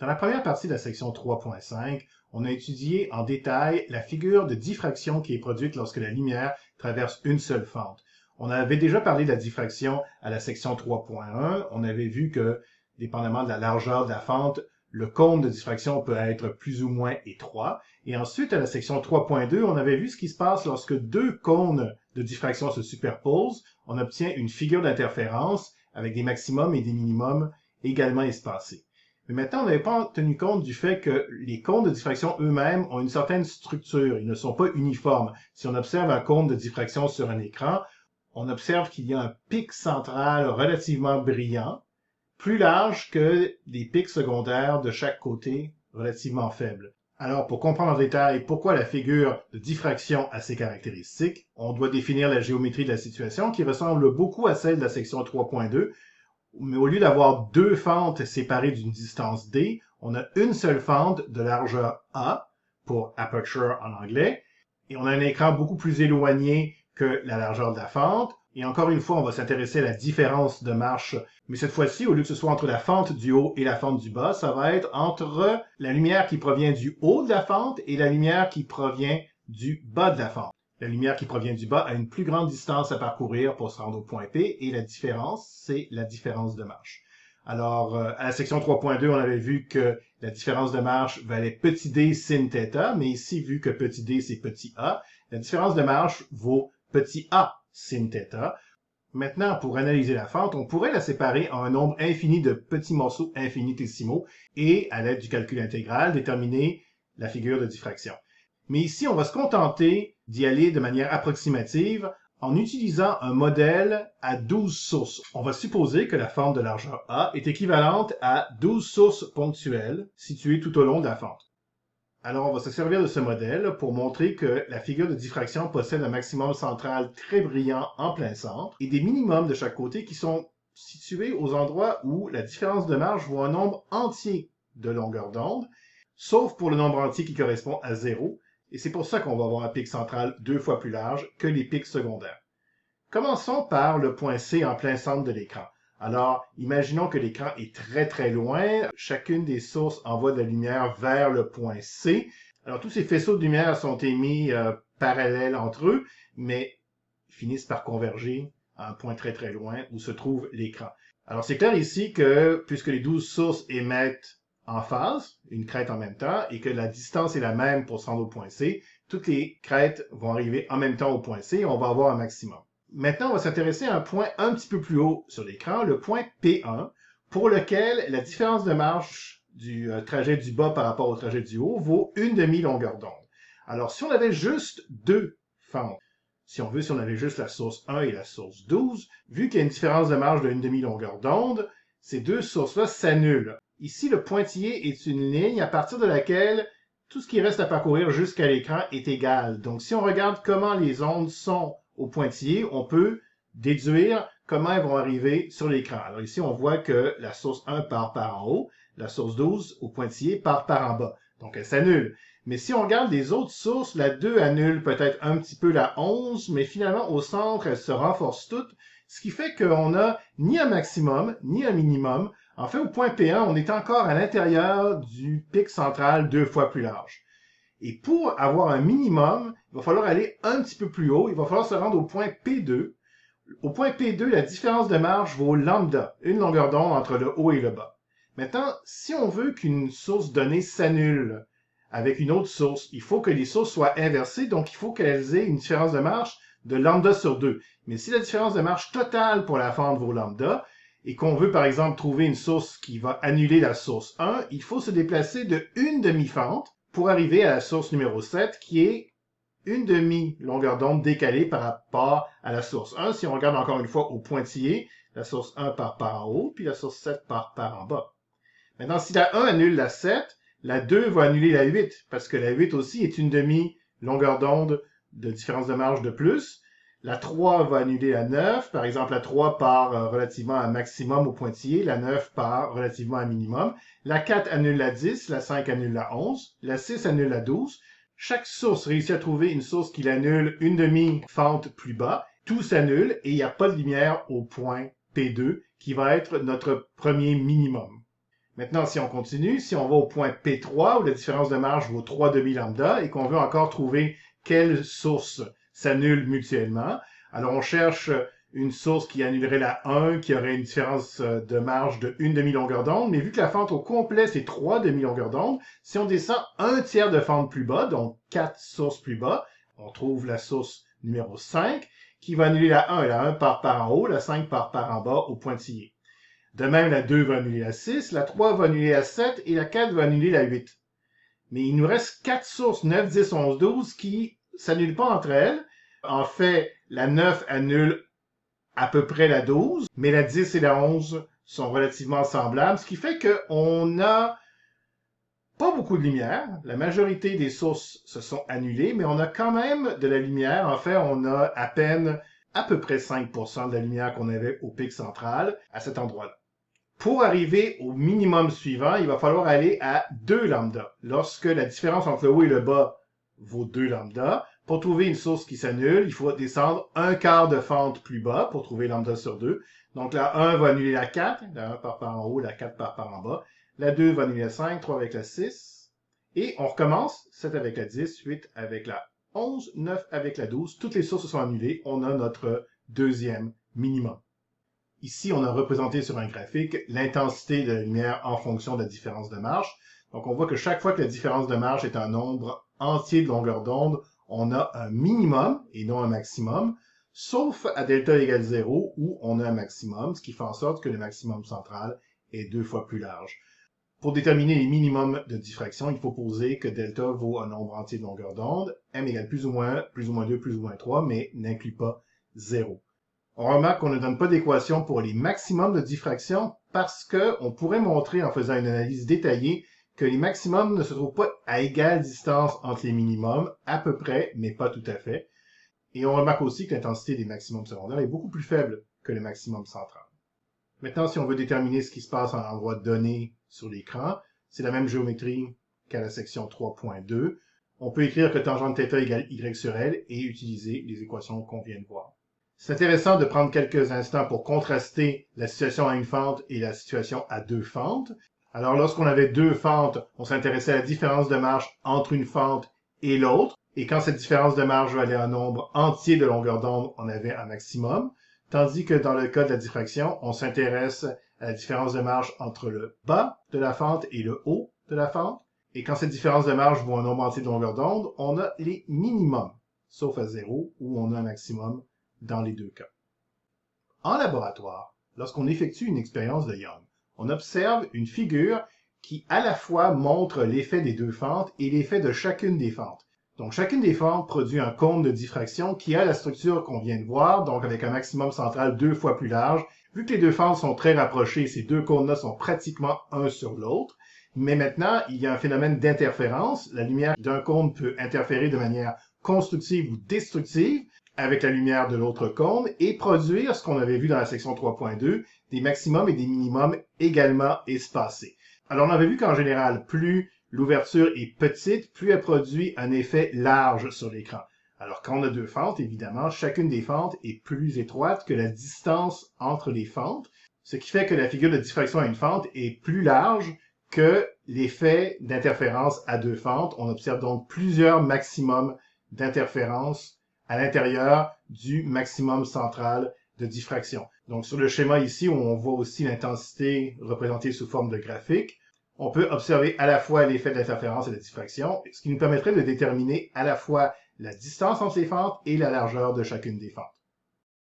Dans la première partie de la section 3.5, on a étudié en détail la figure de diffraction qui est produite lorsque la lumière traverse une seule fente. On avait déjà parlé de la diffraction à la section 3.1. On avait vu que, dépendamment de la largeur de la fente, le cône de diffraction peut être plus ou moins étroit. Et ensuite, à la section 3.2, on avait vu ce qui se passe lorsque deux cônes de diffraction se superposent. On obtient une figure d'interférence avec des maximums et des minimums également espacés. Mais maintenant, on n'avait pas tenu compte du fait que les cônes de diffraction eux-mêmes ont une certaine structure. Ils ne sont pas uniformes. Si on observe un cône de diffraction sur un écran, on observe qu'il y a un pic central relativement brillant, plus large que des pics secondaires de chaque côté relativement faibles. Alors, pour comprendre en détail pourquoi la figure de diffraction a ces caractéristiques, on doit définir la géométrie de la situation qui ressemble beaucoup à celle de la section 3.2, mais au lieu d'avoir deux fentes séparées d'une distance d, on a une seule fente de largeur a, pour aperture en anglais, et on a un écran beaucoup plus éloigné que la largeur de la fente. Et encore une fois, on va s'intéresser à la différence de marche, mais cette fois-ci, au lieu que ce soit entre la fente du haut et la fente du bas, ça va être entre la lumière qui provient du haut de la fente et la lumière qui provient du bas de la fente. La lumière qui provient du bas a une plus grande distance à parcourir pour se rendre au point P, et la différence, c'est la différence de marche. Alors, à la section 3.2, on avait vu que la différence de marche valait petit d sin θ, mais ici, vu que petit d, c'est petit a, la différence de marche vaut petit a sin θ. Maintenant, pour analyser la fente, on pourrait la séparer en un nombre infini de petits morceaux infinitésimaux et, à l'aide du calcul intégral, déterminer la figure de diffraction. Mais ici, on va se contenter d'y aller de manière approximative en utilisant un modèle à 12 sources. On va supposer que la fente de largeur A est équivalente à 12 sources ponctuelles situées tout au long de la fente. Alors, on va se servir de ce modèle pour montrer que la figure de diffraction possède un maximum central très brillant en plein centre et des minimums de chaque côté qui sont situés aux endroits où la différence de marge vaut un nombre entier de longueur d'onde, sauf pour le nombre entier qui correspond à 0, et c'est pour ça qu'on va avoir un pic central 2 fois plus large que les pics secondaires. Commençons par le point C en plein centre de l'écran. Alors, imaginons que l'écran est très loin. Chacune des sources envoie de la lumière vers le point C. Alors, tous ces faisceaux de lumière sont émis parallèles entre eux, mais finissent par converger à un point très loin où se trouve l'écran. Alors, c'est clair ici que, puisque les 12 sources émettent en phase, une crête en même temps, et que la distance est la même pour se rendre au point C, toutes les crêtes vont arriver en même temps au point C et on va avoir un maximum. Maintenant, on va s'intéresser à un point un petit peu plus haut sur l'écran, le point P1, pour lequel la différence de marche du trajet du bas par rapport au trajet du haut vaut une demi-longueur d'onde. Alors, si on avait juste deux fentes, si on avait juste la source 1 et la source 12, vu qu'il y a une différence de marge de une demi-longueur d'onde, ces deux sources-là s'annulent. Ici, le pointillé est une ligne à partir de laquelle tout ce qui reste à parcourir jusqu'à l'écran est égal. Donc, si on regarde comment les ondes sont au pointillé, on peut déduire comment elles vont arriver sur l'écran. Alors ici, on voit que la source 1 part par en haut, la source 12 au pointillé part par en bas. Donc, elle s'annule. Mais si on regarde les autres sources, la 2 annule peut-être un petit peu la 11, mais finalement, au centre, elles se renforcent toutes, ce qui fait qu'on n'a ni un maximum, ni un minimum. En fait, au point P1, on est encore à l'intérieur du pic central 2 fois plus large. Et pour avoir un minimum, il va falloir aller un petit peu plus haut. Il va falloir se rendre au point P2. Au point P2, la différence de marge vaut lambda, une longueur d'onde entre le haut et le bas. Maintenant, si on veut qu'une source donnée s'annule avec une autre source, il faut que les sources soient inversées, donc il faut qu'elles aient une différence de marge de lambda sur 2. Mais si la différence de marge totale pour la fente vaut lambda, et qu'on veut par exemple trouver une source qui va annuler la source 1, il faut se déplacer de une demi-fente pour arriver à la source numéro 7, qui est une demi-longueur d'onde décalée par rapport à la source 1. Si on regarde encore une fois au pointillé, la source 1 part par en haut, puis la source 7 part par en bas. Maintenant, si la 1 annule la 7, la 2 va annuler la 8, parce que la 8 aussi est une demi-longueur d'onde de différence de marge de plus. La 3 va annuler la 9. Par exemple, la 3 part relativement à un maximum au pointillé. La 9 part relativement à un minimum. La 4 annule la 10. La 5 annule la 11. La 6 annule la 12. Chaque source réussit à trouver une source qui l'annule une demi-fente plus bas. Tout s'annule et il n'y a pas de lumière au point P2 qui va être notre premier minimum. Maintenant, si on continue, si on va au point P3, où la différence de marge vaut 3 demi-lambda, et qu'on veut encore trouver quelle source s'annule mutuellement, alors on cherche une source qui annulerait la 1, qui aurait une différence de marge de 1 demi-longueur d'onde, mais vu que la fente au complet, c'est 3 demi-longueurs d'onde, si on descend un tiers de fente plus bas, donc 4 sources plus bas, on trouve la source numéro 5, qui va annuler la 1, et la 1 part par en haut, la 5 part par en bas au pointillé. De même, la 2 va annuler la 6, la 3 va annuler la 7 et la 4 va annuler la 8. Mais il nous reste 4 sources, 9, 10, 11, 12, qui ne s'annulent pas entre elles. En fait, la 9 annule à peu près la 12, mais la 10 et la 11 sont relativement semblables, ce qui fait qu'on n'a pas beaucoup de lumière. La majorité des sources se sont annulées, mais on a quand même de la lumière. En fait, on a à peine à peu près 5% de la lumière qu'on avait au pic central à cet endroit-là. Pour arriver au minimum suivant, il va falloir aller à 2 lambda. Lorsque la différence entre le haut et le bas vaut 2 lambda, pour trouver une source qui s'annule, il faut descendre un quart de fente plus bas pour trouver lambda sur 2. Donc la 1 va annuler la 4, la 1 part par en haut, la 4 part par en bas. La 2 va annuler la 5, 3 avec la 6. Et on recommence, 7 avec la 10, 8 avec la 11, 9 avec la 12. Toutes les sources sont annulées. On a notre deuxième minimum. Ici, on a représenté sur un graphique l'intensité de la lumière en fonction de la différence de marge. Donc, on voit que chaque fois que la différence de marge est un nombre entier de longueur d'onde, on a un minimum et non un maximum, sauf à delta égale 0 où on a un maximum, ce qui fait en sorte que le maximum central est 2 fois plus large. Pour déterminer les minimums de diffraction, il faut poser que delta vaut un nombre entier de longueur d'onde, m égale plus ou moins 2, plus ou moins 3, mais n'inclut pas 0. On remarque qu'on ne donne pas d'équation pour les maximums de diffraction parce qu'on pourrait montrer en faisant une analyse détaillée que les maximums ne se trouvent pas à égale distance entre les minimums, à peu près, mais pas tout à fait. Et on remarque aussi que l'intensité des maximums secondaires est beaucoup plus faible que le maximum central. Maintenant, si on veut déterminer ce qui se passe à l'endroit donné sur l'écran, c'est la même géométrie qu'à la section 3.2. On peut écrire que tangente θ égale y sur L et utiliser les équations qu'on vient de voir. C'est intéressant de prendre quelques instants pour contraster la situation à une fente et la situation à deux fentes. Alors, lorsqu'on avait deux fentes, on s'intéressait à la différence de marge entre une fente et l'autre. Et quand cette différence de marge valait un nombre entier de longueur d'onde, on avait un maximum. Tandis que dans le cas de la diffraction, on s'intéresse à la différence de marge entre le bas de la fente et le haut de la fente. Et quand cette différence de marge vaut un nombre entier de longueur d'onde, on a les minimums, sauf à 0, où on a un maximum dans les deux cas. En laboratoire, lorsqu'on effectue une expérience de Young, on observe une figure qui à la fois montre l'effet des deux fentes et l'effet de chacune des fentes. Donc chacune des fentes produit un cône de diffraction qui a la structure qu'on vient de voir, donc avec un maximum central 2 fois plus large. Vu que les deux fentes sont très rapprochées, ces deux cônes-là sont pratiquement un sur l'autre. Mais maintenant, il y a un phénomène d'interférence. La lumière d'un cône peut interférer de manière constructive ou destructive avec la lumière de l'autre cône et produire ce qu'on avait vu dans la section 3.2, des maximums et des minimums également espacés. Alors, on avait vu qu'en général, plus l'ouverture est petite, plus elle produit un effet large sur l'écran. Alors, quand on a deux fentes, évidemment, chacune des fentes est plus étroite que la distance entre les fentes, ce qui fait que la figure de diffraction à une fente est plus large que l'effet d'interférence à deux fentes. On observe donc plusieurs maximums d'interférence à l'intérieur du maximum central de diffraction. Donc, sur le schéma ici, où on voit aussi l'intensité représentée sous forme de graphique, on peut observer à la fois l'effet d'interférence et de diffraction, ce qui nous permettrait de déterminer à la fois la distance entre les fentes et la largeur de chacune des fentes.